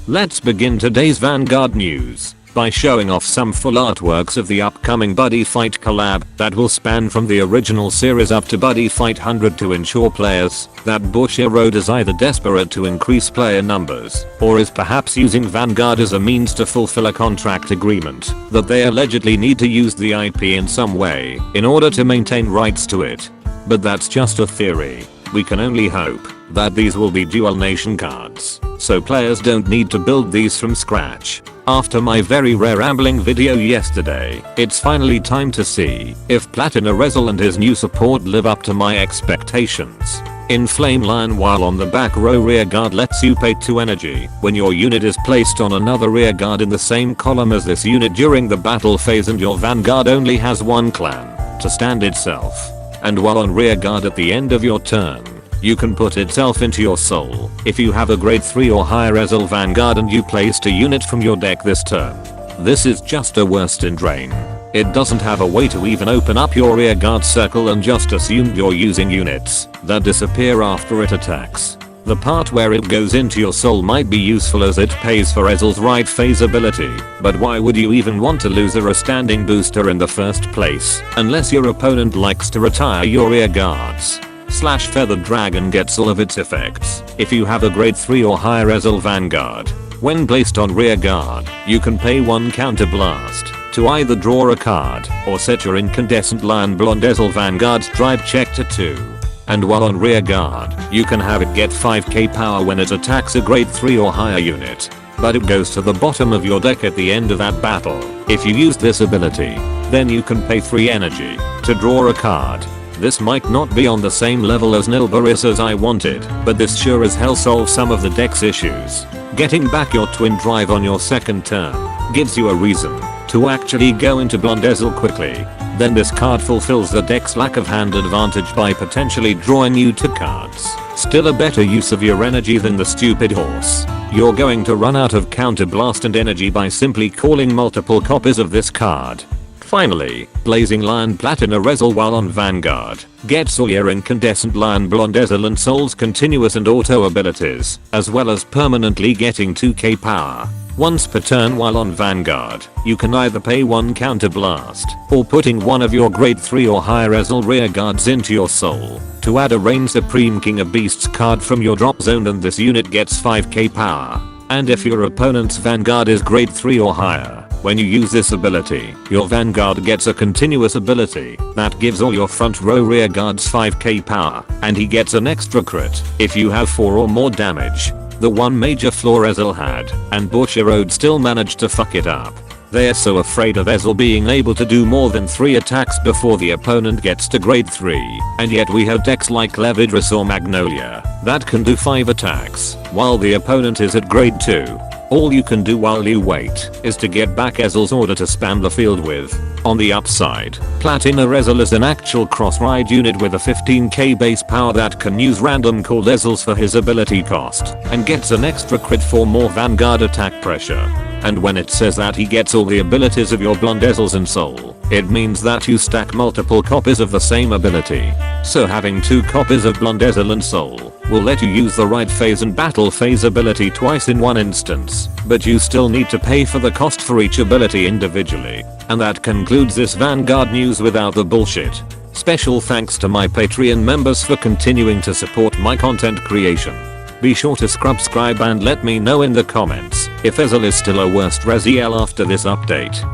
Let's begin today's Vanguard news by showing off some full artworks of the upcoming Buddyfight collab that will span from the original series up to Buddyfight 100 to ensure players that Bushiroad is either desperate to increase player numbers or is perhaps using Vanguard as a means to fulfill a contract agreement that they allegedly need to use the IP in some way in order to maintain rights to it. But that's just a theory. We can only hope that these will be dual nation cards, so players don't need to build these from scratch. After my very rare rambling video yesterday, it's finally time to see if Platina Ezel and his new support live up to my expectations. In Flame Lion, while on the back row, rear guard lets you pay 2 energy when your unit is placed on another rear guard in the same column as this unit during the battle phase, and your Vanguard only has 1 clan to stand itself. And while on rear guard at the end of your turn, you can put itself into your soul if you have a grade 3 or higher Ezel Vanguard and you placed a unit from your deck this turn. This is just a worst in drain. It doesn't have a way to even open up your rear guard circle and just assume you're using units that disappear after it attacks. The part where it goes into your soul might be useful as it pays for Ezel's right phase ability, but why would you even want to lose a standing booster in the first place unless your opponent likes to retire your rear guards? Feathered Dragon gets all of its effects if you have a grade 3 or higher Ezel Vanguard. When placed on rear guard, you can pay 1 counter blast to either draw a card or set your incandescent Lion Blonde Ezel Vanguard's drive check to 2. And while on rear guard, you can have it get 5k power when it attacks a grade 3 or higher unit, but it goes to the bottom of your deck at the end of that battle. If you use this ability, then you can pay 3 energy to draw a card. This might not be on the same level as Nilbaris as I wanted, but this sure as hell solves some of the deck's issues. Getting back your twin drive on your second turn gives you a reason to actually go into Blonde Ezel quickly. Then this card fulfills the deck's lack of hand advantage by potentially drawing you 2 cards. Still a better use of your energy than the stupid horse. You're going to run out of counter blast and energy by simply calling multiple copies of this card. Finally, Blazing Lion Platina Ezel while on Vanguard gets all your incandescent Lion Blonde Ezel and Soul's continuous and auto abilities, as well as permanently getting 2k power. Once per turn while on Vanguard, you can either pay 1 counter blast or putting one of your grade 3 or higher Ezel rear guards into your soul to add a Reign Supreme King of Beasts card from your drop zone, and this unit gets 5k power. And if your opponent's Vanguard is grade 3 or higher, when you use this ability, your Vanguard gets a continuous ability that gives all your front row rear guards 5k power, and he gets an extra crit if you have 4 or more damage. The one major flaw Ezel had, and Bushiroad still managed to fuck it up. They're so afraid of Ezel being able to do more than 3 attacks before the opponent gets to grade 3, and yet we have decks like Levidrus or Magnolia that can do 5 attacks while the opponent is at grade 2. All you can do while you wait is to get back Ezel's order to spam the field with. On the upside, Platina Ezel is an actual cross-ride unit with a 15k base power that can use random called Ezels for his ability cost and gets an extra crit for more Vanguard attack pressure. And when it says that he gets all the abilities of your Blonde Ezels and Soul, it means that you stack multiple copies of the same ability. So having 2 copies of Blonde Ezel and Soul will let you use the right phase and battle phase ability twice in one instance, but you still need to pay for the cost for each ability individually. And that concludes this Vanguard news without the bullshit. Special thanks to my Patreon members for continuing to support my content creation. Be sure to subscribe and let me know in the comments if Ezel is still a worst Raziel after this update.